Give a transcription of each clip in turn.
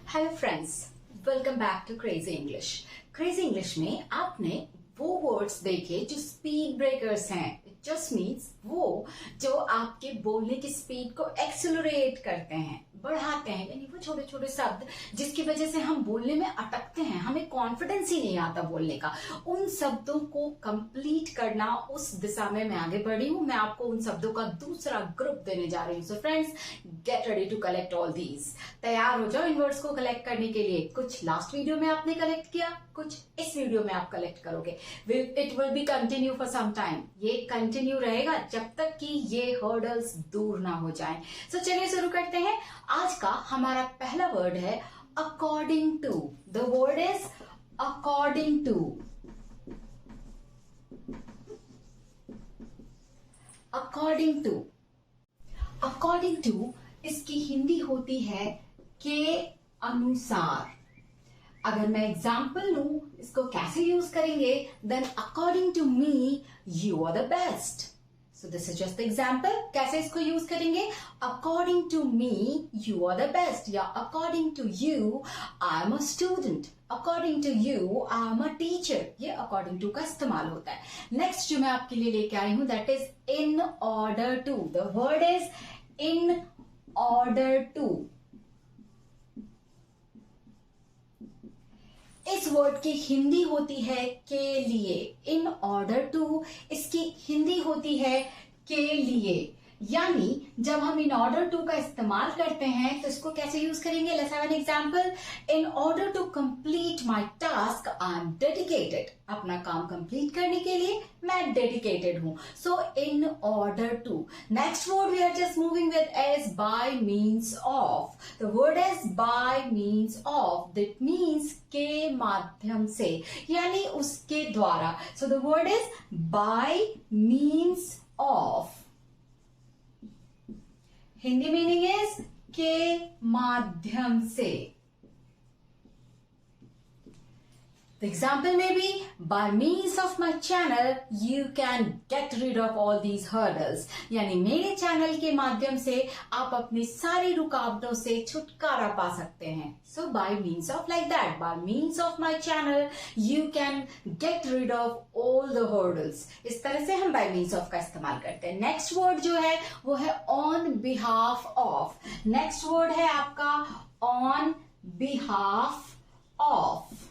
Hello friends, welcome back to crazy English. Crazy English में आपने वो वर्ड्स देखे जो स्पीड ब्रेकर्स हैं। इट जस्ट मीन्स वो जो आपके बोलने की स्पीड को एक्सेलरेट करते हैं, बढ़ाते हैं, यानी वो छोटे छोटे शब्द जिसकी वजह से हम बोलने में अटकते हैं, हमें कॉन्फिडेंस ही नहीं आता बोलने का। उन शब्दों को कंप्लीट करना, उस दिशा में मैं आगे बढ़ी हूं। मैं आपको उन शब्दों का दूसरा ग्रुप देने जा रही हूँ। So friends, get ready to collect all these. तैयार हो जाओ इन वर्ड्स को कलेक्ट करने के लिए। कुछ लास्ट वीडियो में आपने कलेक्ट किया, कुछ इस वीडियो में आप कलेक्ट करोगे। It will be continue for some time. ये कंटिन्यू रहेगा जब तक कि ये हर्डल्स दूर ना हो जाएं। सो चलिए शुरू करते हैं। आज का हमारा पहला वर्ड है according to. The word is according to. According to. According to इसकी हिंदी होती है के अनुसार। अगर मैं एग्जाम्पल लूं, इसको कैसे यूज करेंगे? Then according to me you are the best. So this is just example. कैसे इसको यूज करेंगे? According to me you are the best, या according to you I am a student, according to you I am a teacher. ये according to का इस्तेमाल होता है। Next जो मैं आपके लिए लेके आई हूं that is in order to. The word is in order to. इस वर्ड की हिंदी होती है के लिए। इन ऑर्डर टू इसकी हिंदी होती है के लिए। यानी जब हम इन ऑर्डर टू का इस्तेमाल करते हैं तो इसको कैसे यूज करेंगे? Let's have an example. In order to complete my task I am dedicated. अपना काम कंप्लीट करने के लिए मैं डेडिकेटेड हूं। So in order to. Next word we are just moving with is by means of. The word is by means of. That means के माध्यम से, यानी उसके द्वारा। So the word is by means of. Hindi meaning is के माध्यम से। The example may be, by means of my channel, you can get rid of all these hurdles. यानी मेरे चैनल के माध्यम से आप अपनी सारी रुकावटों से छुटकारा पा सकते हैं। So by means of like that, by means of my channel, you can get rid of all the hurdles. इस तरह से हम by means of का इस्तेमाल करते हैं। Next word जो है वो है on behalf of. Next word है आपका on behalf of,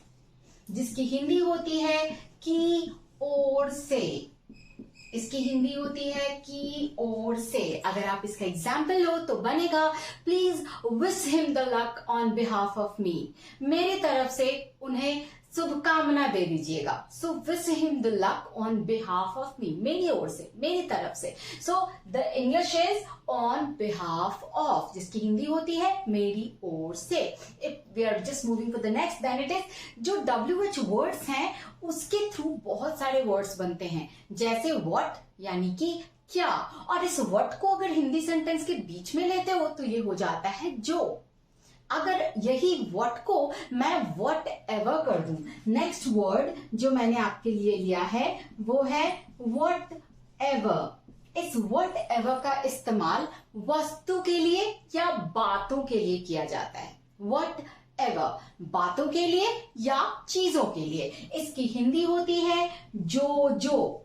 जिसकी हिंदी होती है की ओर से। इसकी हिंदी होती है की ओर से। अगर आप इसका एग्जाम्पल लो तो बनेगा, please wish him the luck on behalf of me. मेरी तरफ से उन्हें शुभकामना दे दीजिएगा। So wish him the luck on behalf of me, मेरी ओर से, मेरी तरफ से। So the English is on behalf of, जिसकी हिंदी होती है मेरी ओर से। If we are just moving for the next, then it is जो WH वर्ड्स हैं उसके थ्रू बहुत सारे वर्ड्स बनते हैं, जैसे व्हाट यानी कि क्या। और इस व्हाट को अगर हिंदी सेंटेंस के बीच में लेते हो तो ये हो जाता है जो। अगर यही व्हाट को मैं व्हाट एवर कर दूं, नेक्स्ट वर्ड जो मैंने आपके लिए लिया है वो है व्हाट एवर। इस व्हाट एवर का इस्तेमाल वस्तु के लिए या बातों के लिए किया जाता है। व्हाट एवर, बातों के लिए या चीजों के लिए। इसकी हिंदी होती है जो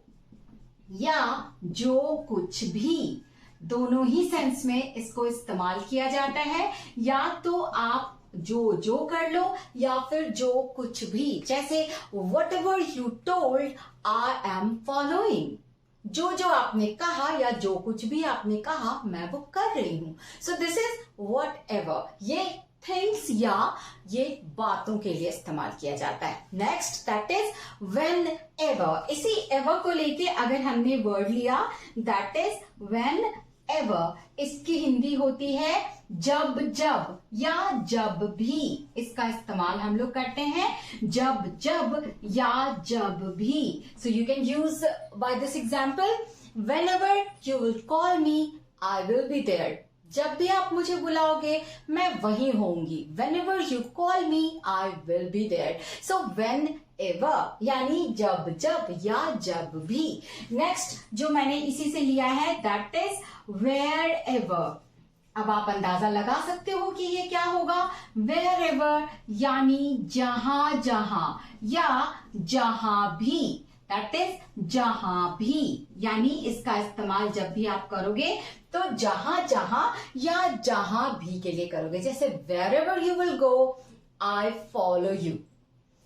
या जो कुछ भी। दोनों ही सेंस में इसको इस्तेमाल किया जाता है। या तो आप जो कर लो या फिर जो कुछ भी, जैसे what ever you told I am following. जो आपने कहा या जो कुछ भी आपने कहा मैं वो कर रही हूं। सो दिस इज वट एवर। ये थिंग्स या ये बातों के लिए इस्तेमाल किया जाता है। Next that is when ever. इसी एवर को लेके अगर हमने वर्ड लिया दैट इज व्हेन एवर। इसकी हिंदी होती है जब या जब भी। इसका इस्तेमाल हम लोग करते हैं जब या जब भी। So you can use by this example, whenever you will call me I will be there. जब भी आप मुझे बुलाओगे मैं वहीं होंगी। Whenever you call me I will be there. So whenever यानी जब या जब भी। नेक्स्ट जो मैंने इसी से लिया है दैट इज वेयर एवर। अब आप अंदाजा लगा सकते हो कि ये क्या होगा। वेयर एवर यानी जहां जहां या जहां भी, दैट इज जहां भी, यानी इसका इस्तेमाल जब भी आप करोगे तो जहां जहां या जहां भी के लिए करोगे। जैसे wherever you will go I follow you.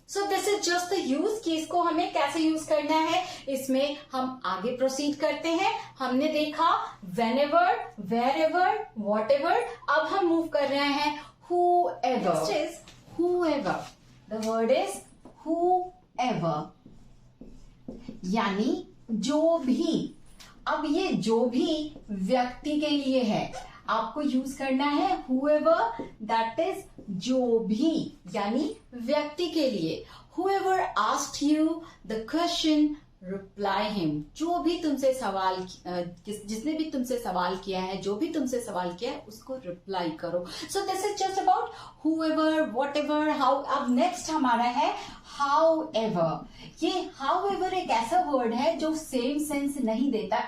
So this is just the use कि इसको हमें कैसे यूज करना है, इसमें हम आगे प्रोसीड करते हैं। हमने देखा whenever, wherever, whatever. अब हम मूव कर रहे हैं whoever. Next is whoever. The word is whoever यानी जो भी। अब ये जो भी व्यक्ति के लिए है, आपको यूज करना है whoever, दैट इज जो भी यानी व्यक्ति के लिए। whoever asked you the question, reply him। जो भी तुमसे सवाल, जिसने भी तुमसे सवाल किया है, जो भी तुमसे सवाल किया है उसको रिप्लाई करो। सो this is just about whoever, whatever, how। अब नेक्स्ट हमारा है however। ये however एक ऐसा वर्ड है जो सेम सेंस नहीं देता।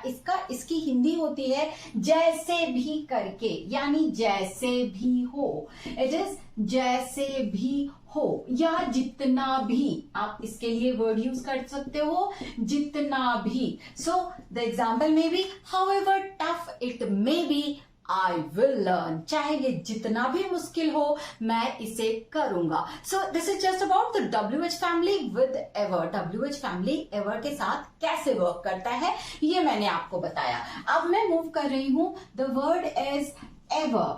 इसकी हिंदी होती है जैसे भी करके, यानी जैसे भी हो। इट इज जैसे भी हो या जितना भी, आप इसके लिए वर्ड यूज कर सकते हो जितना भी। सो द एग्जाम्पल में भी however tough it may be, I will learn। चाहे ये जितना भी मुश्किल हो मैं इसे करूंगा। सो this is just about the WH family with ever. WH family ever के साथ कैसे वर्क करता है ये मैंने आपको बताया। अब मैं मूव कर रही हूं, the word is ever.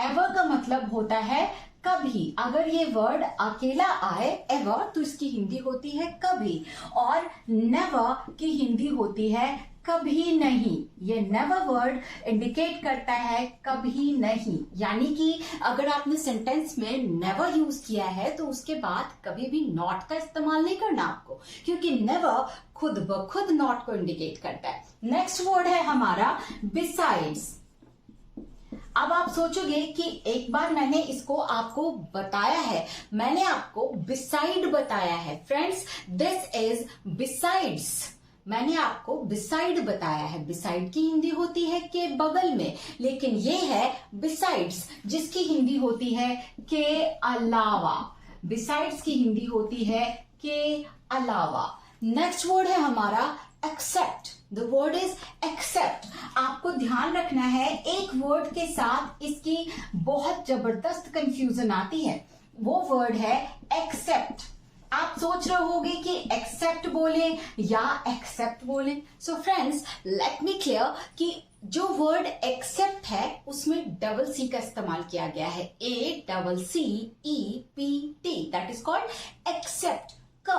Ever का मतलब होता है कभी। अगर ये वर्ड अकेला आए एवर तो इसकी हिंदी होती है कभी, और नेवर की हिंदी होती है कभी नहीं। ये नेवर वर्ड इंडिकेट करता है कभी नहीं, यानी कि अगर आपने सेंटेंस में नेवर यूज किया है तो उसके बाद कभी भी नॉट का इस्तेमाल नहीं करना आपको, क्योंकि नेवर खुद ब खुद नॉट को इंडिकेट करता है। नेक्स्ट वर्ड है हमारा बिसाइड्स। अब आप सोचोगे कि एक बार मैंने इसको आपको बताया है, मैंने आपको बिसाइड बताया है। Friends, this is besides. मैंने आपको बिसाइड बताया है। बिसाइड की हिंदी होती है के बगल में, लेकिन ये है बिसाइड्स जिसकी हिंदी होती है के अलावा। बिसाइड्स की हिंदी होती है के अलावा। नेक्स्ट वर्ड है हमारा except. The word is except. आपको ध्यान रखना है, एक वर्ड के साथ इसकी बहुत जबरदस्त कंफ्यूजन आती है। वो वर्ड है एक्सेप्ट। आप सोच रहे होगे कि एक्सेप्ट बोले या एक्सेप्ट बोले। So friends, let me clear कि जो वर्ड एक्सेप्ट है उसमें डबल सी का इस्तेमाल किया गया है। ACCEPT, that is called accept. क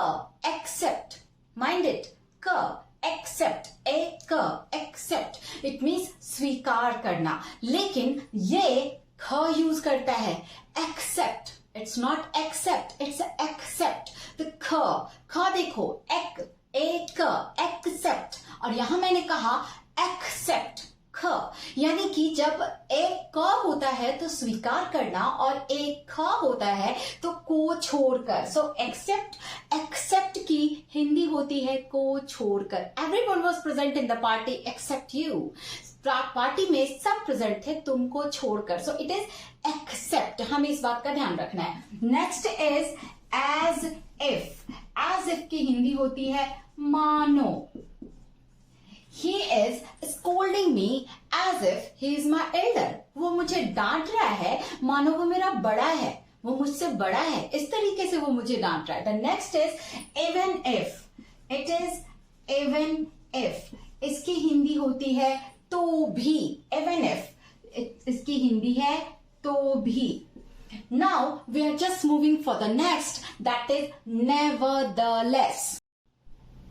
एक्सेप्ट, माइंड इट, क एक्सेप्ट, एक्सेप्ट इट मीन्स स्वीकार करना। लेकिन ये ख यूज करता है except. It's not accept, it's except. तो ख देखो, एक एक्सेप्ट, और यहां मैंने कहा एक्सेप्ट ख, यानी कि जब एक क होता है तो स्वीकार करना और एक ख होता है तो को छोड़कर। सो एक्सेप्ट की हिंदी होती है को छोड़कर। Everyone was present in the party except you. Party में सब प्रेजेंट थे तुमको छोड़कर। So it is except. हमें इस बात का ध्यान रखना है। Next is as if. As if की हिंदी होती है मानो। He is scolding me as if he is my elder। वो मुझे डांट रहा है मानो वो मेरा बड़ा है, वो मुझसे बड़ा है, इस तरीके से वो मुझे डांट रहा है। The next is even if। It is even if। इसकी हिंदी होती है तो भी। even if इसकी हिंदी है तो भी। Now we are just moving for the next, that is nevertheless।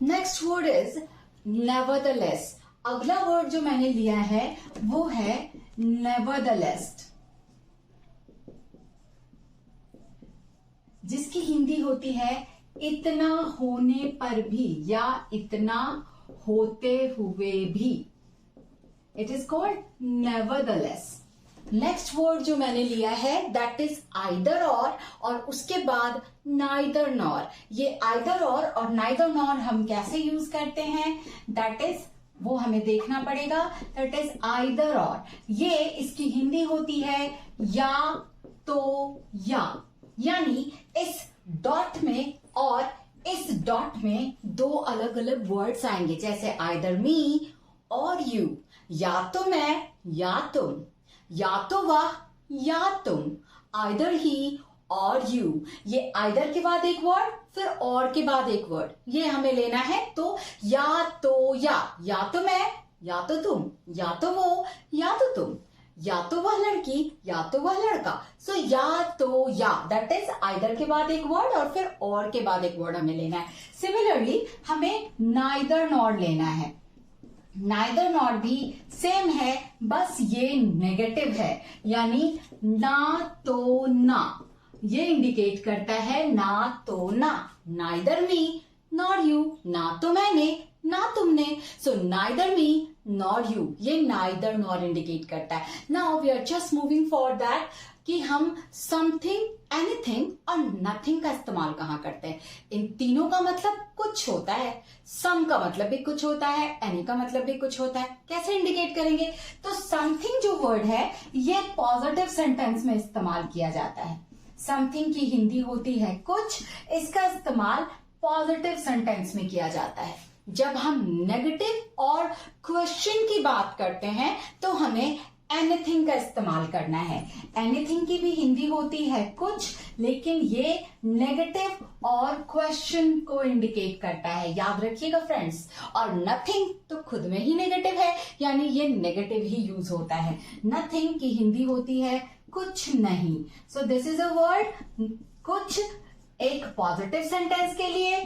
Next word is nevertheless। अगला वर्ड जो मैंने लिया है वो है nevertheless, जिसकी हिंदी होती है इतना होने पर भी या इतना होते हुए भी। It is called nevertheless। Next word जो मैंने लिया है दैट इज आइदर और उसके बाद नाइदर नॉर। ये आइदर और नाइदर नॉर हम कैसे यूज करते हैं, दैट इज वो हमें देखना पड़ेगा। दैट इज आइदर और। ये इसकी हिंदी होती है या तो या, यानी इस डॉट में और इस डॉट में दो अलग अलग वर्ड्स आएंगे, जैसे आइदर मी और यू, या तो मैं या तुम, या तो वह या तुम, आइदर ही और यू। ये आइदर के बाद एक वर्ड, फिर और के बाद एक वर्ड, ये हमें लेना है। तो या तो मैं, या तो तुम, या तो वो, या तो तुम, या तो वह लड़की, या तो वह लड़का। सो या तो या, दैट इज आइदर के बाद एक वर्ड और फिर और के बाद एक वर्ड हमें लेना है। सिमिलरली हमें नाइदर नॉर लेना है। नाइदर नॉर भी सेम है, बस ये नेगेटिव है, यानी ना तो ना, ये इंडिकेट करता है ना तो ना। नाइदर मी नॉर यू, ना तो मैंने ना तुमने। So neither me nor you, ये नाइदर नॉर इंडिकेट करता है। Now we are just moving for that कि हम समथिंग, एनीथिंग और नथिंग का इस्तेमाल कहाँ करते हैं। इन तीनों का मतलब कुछ होता है, सम का मतलब भी कुछ होता है, एनी का मतलब भी कुछ होता है। कैसे इंडिकेट करेंगे? तो समथिंग जो वर्ड है ये पॉजिटिव सेंटेंस में इस्तेमाल किया जाता है। समथिंग की हिंदी होती है कुछ, इसका इस्तेमाल पॉजिटिव सेंटेंस में किया जाता है। जब हम नेगेटिव और क्वेश्चन की बात करते हैं तो हमें एनीथिंग का इस्तेमाल करना है। एनीथिंग की भी हिंदी होती है कुछ, लेकिन ये नेगेटिव और क्वेश्चन को इंडिकेट करता है, याद रखिएगा फ्रेंड्स। और नथिंग तो खुद में ही नेगेटिव है, यानी ये नेगेटिव ही यूज होता है। नथिंग की हिंदी होती है कुछ नहीं। सो दिस इज अ वर्ड कुछ एक पॉजिटिव सेंटेंस के लिए,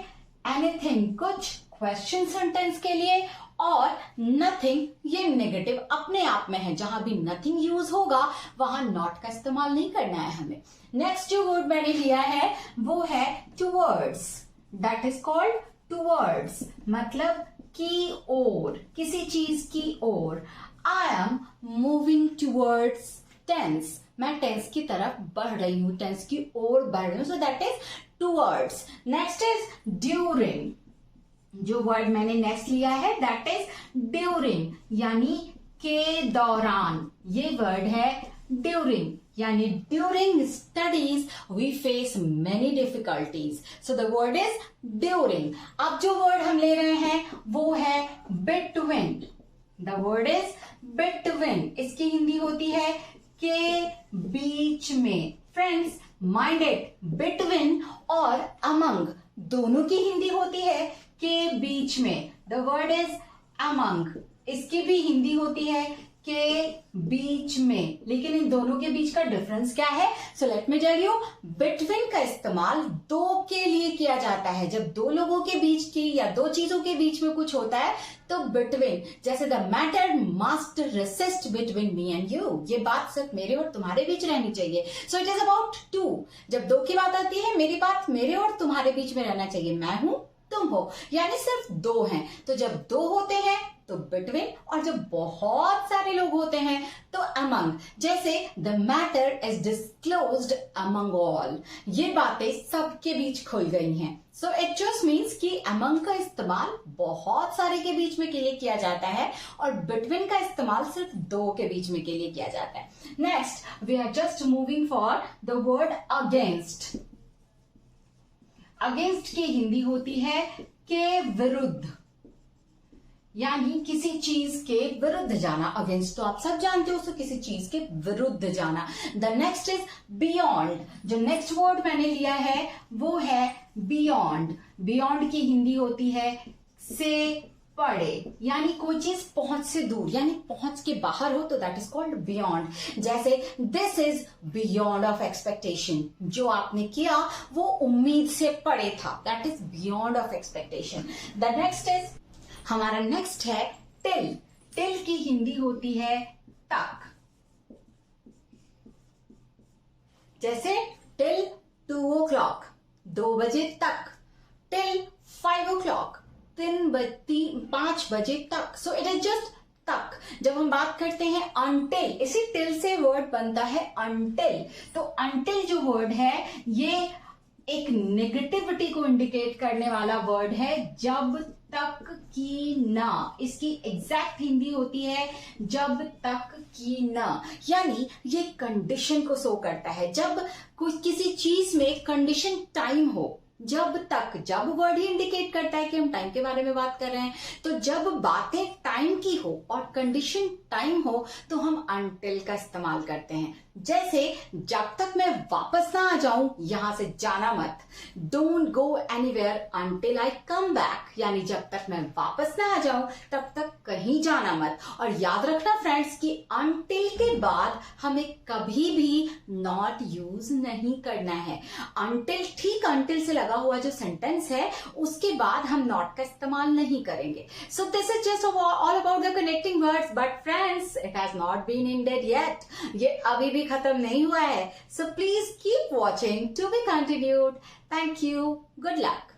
एनीथिंग कुछ क्वेश्चन सेंटेंस के लिए, और नथिंग ये नेगेटिव अपने आप में है। जहां भी नथिंग यूज होगा वहां नॉट का इस्तेमाल नहीं करना है हमें। नेक्स्ट जो वर्ड मैंने लिया है वो है towards, that is called towards, मतलब की ओर, किसी चीज की ओर। I am moving towards tense, मैं टेंस की तरफ बढ़ रही हूं, टेंस की ओर बढ़ रही हूं। So that is towards. Next is during, जो वर्ड मैंने नेक्स्ट लिया है दैट इज ड्यूरिंग, यानी के दौरान। ये वर्ड है ड्यूरिंग, यानी during studies we face many difficulties. So the word is during. अब जो वर्ड हम ले रहे हैं वो है between. The word is between, इसकी हिंदी होती है के बीच में। फ्रेंड्स माइंड इट, बिटवीन और अमंग दोनों की हिंदी होती है के बीच में। द वर्ड इज अमंग, इसकी भी हिंदी होती है के बीच में, लेकिन इन दोनों के बीच का डिफरेंस क्या है? So let me tell you. Between का इस्तेमाल दो के लिए किया जाता है। जब दो लोगों के बीच की या दो चीजों के बीच में कुछ होता है तो बिटवीन, जैसे the matter must resist between me and you, ये बात सिर्फ मेरे और तुम्हारे बीच रहनी चाहिए। So it is about two. जब दो की बात आती है, मेरी बात मेरे और तुम्हारे बीच में रहना चाहिए, मैं हूं तुम हो, यानी सिर्फ दो हैं। तो जब दो होते हैं तो बिटवीन, और जब बहुत सारे लोग होते हैं तो अमंग। जैसे the matter is disclosed among all, ये बातें सबके बीच खुल गई हैं। सो इट जस्ट मीन्स कि अमंग का इस्तेमाल बहुत सारे के बीच में के लिए किया जाता है और बिटवीन का इस्तेमाल सिर्फ दो के बीच में के लिए किया जाता है। Next we are just moving for the word against. Against की हिंदी होती है के विरुद्ध, यानी किसी चीज के विरुद्ध जाना। अगेंस्ट तो आप सब जानते हो, सो किसी चीज के विरुद्ध जाना। The next is beyond. जो नेक्स्ट वर्ड मैंने लिया है वो है बियॉन्ड। बियॉन्ड की हिंदी होती है से पड़े, यानी कोई चीज पहुंच से दूर, यानी पहुंच के बाहर हो तो दैट इज कॉल्ड बियॉन्ड। जैसे this is beyond of expectation, जो आपने किया वो उम्मीद से परे था, that is beyond of expectation. The next is, हमारा नेक्स्ट है टिल। टिल की हिंदी होती है तक, जैसे टिल 2 o'clock 2 बजे तक, टिल 5 o'clock 5 बजे तक। सो इट इज जस्ट तक। जब हम बात करते हैं अनटिल, इसी टिल से वर्ड बनता है अनटिल। तो अनटिल जो वर्ड है ये एक नेगेटिविटी को इंडिकेट करने वाला वर्ड है, जब तक कि न, इसकी एग्जैक्ट हिंदी होती है जब तक कि न, यानी ये कंडीशन को शो करता है। जब कुछ किसी चीज में कंडीशन टाइम हो, जब तक, जब वर्ड ही इंडिकेट करता है कि हम टाइम के बारे में बात कर रहे हैं, तो जब बातें टाइम की हो और कंडीशन टाइम हो तो हम अनटिल का इस्तेमाल करते हैं। जैसे जब तक मैं वापस ना आ जाऊं यहां से जाना मत, don't go anywhere until I come back, यानी जब तक मैं वापस ना आ जाऊं तब तक कहीं जाना मत। और याद रखना फ्रेंड्स कि अनटिल के बाद हमें कभी भी नॉट यूज नहीं करना है। अनटिल, ठीक अनटिल से लगा हुआ जो सेंटेंस है उसके बाद हम नॉट का इस्तेमाल नहीं करेंगे। So this is just all about the connecting words, but friends it has not been ended yet, ये अभी भी खत्म नहीं हुआ है। So please keep watching, to be continued. Thank you, good luck.